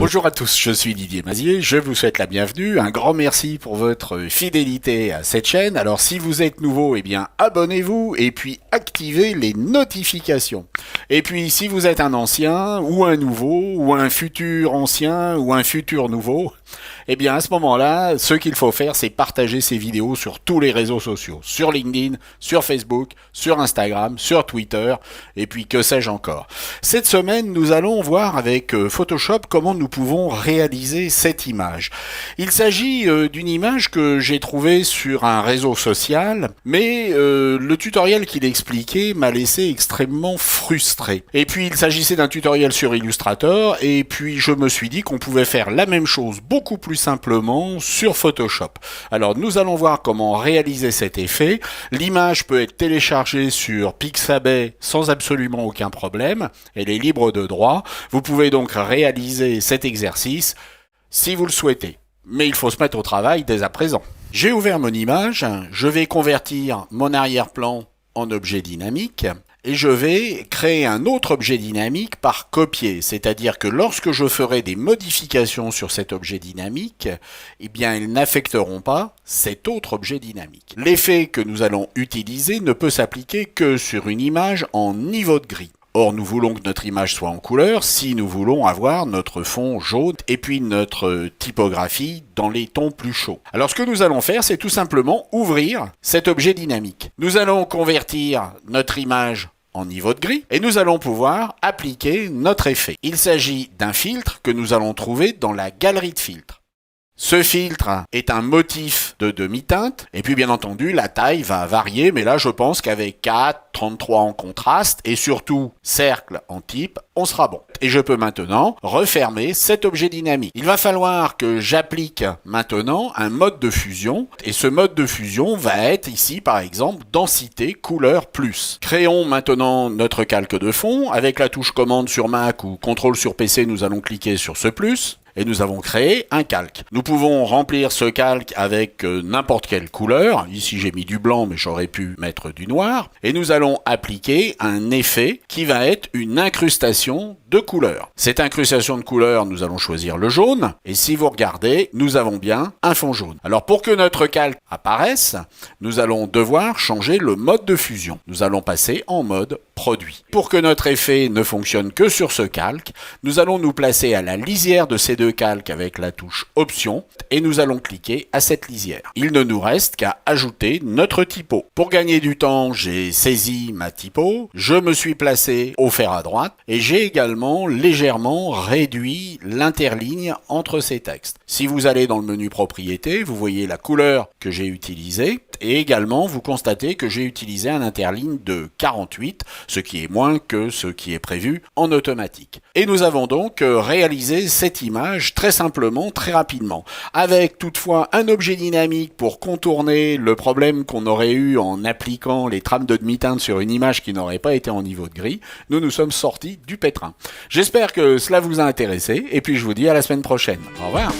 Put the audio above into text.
Bonjour à tous, je suis Didier Mazier, je vous souhaite la bienvenue, un grand merci pour votre fidélité à cette chaîne. Alors si vous êtes nouveau, eh bien abonnez-vous et puis activez les notifications. Et puis si vous êtes un ancien ou un nouveau ou un futur ancien ou un futur nouveau, eh bien à ce moment-là, ce qu'il faut faire, c'est partager ces vidéos sur tous les réseaux sociaux, sur LinkedIn, sur Facebook, sur Instagram, sur Twitter, et puis que sais-je encore. Cette semaine, nous allons voir avec Photoshop comment nous pouvons réaliser cette image. Il s'agit d'une image que j'ai trouvée sur un réseau social, mais le tutoriel qu'il expliquait m'a laissé extrêmement frustré. Et puis il s'agissait d'un tutoriel sur Illustrator, et puis je me suis dit qu'on pouvait faire la même chose beaucoup plus simplement sur Photoshop. Alors nous allons voir comment réaliser cet effet. L'image peut être téléchargée sur Pixabay sans absolument aucun problème. Elle est libre de droit. Vous pouvez donc réaliser cet exercice si vous le souhaitez. Mais il faut se mettre au travail dès à présent. J'ai ouvert mon image. Je vais convertir mon arrière-plan en objet dynamique. Et je vais créer un autre objet dynamique par copier, c'est-à-dire que lorsque je ferai des modifications sur cet objet dynamique, eh bien elles n'affecteront pas cet autre objet dynamique. L'effet que nous allons utiliser ne peut s'appliquer que sur une image en niveau de gris. Or, nous voulons que notre image soit en couleur si nous voulons avoir notre fond jaune et puis notre typographie dans les tons plus chauds. Alors, ce que nous allons faire, c'est tout simplement ouvrir cet objet dynamique. Nous allons convertir notre image en niveau de gris et nous allons pouvoir appliquer notre effet. Il s'agit d'un filtre que nous allons trouver dans la galerie de filtres. Ce filtre est un motif de demi-teinte, et puis bien entendu la taille va varier, mais là je pense qu'avec 4, 33 en contraste, et surtout cercle en type, on sera bon. Et je peux maintenant refermer cet objet dynamique. Il va falloir que j'applique maintenant un mode de fusion, et ce mode de fusion va être ici par exemple densité couleur plus. Créons maintenant notre calque de fond, avec la touche commande sur Mac ou contrôle sur PC, nous allons cliquer sur ce plus. Et nous avons créé un calque. Nous pouvons remplir ce calque avec n'importe quelle couleur. Ici j'ai mis du blanc mais j'aurais pu mettre du noir. Et nous allons appliquer un effet qui va être une incrustation de couleurs. Cette incrustation de couleurs, nous allons choisir le jaune. Et si vous regardez, nous avons bien un fond jaune. Alors pour que notre calque apparaisse, nous allons devoir changer le mode de fusion. Nous allons passer en mode produit. Pour que notre effet ne fonctionne que sur ce calque, nous allons nous placer à la lisière de ces deux calques avec la touche option et nous allons cliquer à cette lisière. Il ne nous reste qu'à ajouter notre typo. Pour gagner du temps, j'ai saisi ma typo, je me suis placé au fer à droite et j'ai également légèrement réduit l'interligne entre ces textes. Si vous allez dans le menu propriétés, vous voyez la couleur que j'ai utilisée et également vous constatez que j'ai utilisé un interligne de 48, ce qui est moins que ce qui est prévu en automatique. Et nous avons donc réalisé cette image très simplement, très rapidement, avec toutefois un objet dynamique pour contourner le problème qu'on aurait eu en appliquant les trames de demi-teinte sur une image qui n'aurait pas été en niveau de gris. Nous sommes sortis du pétrin. J'espère que cela vous a intéressé et puis je vous dis à la semaine prochaine. Au revoir.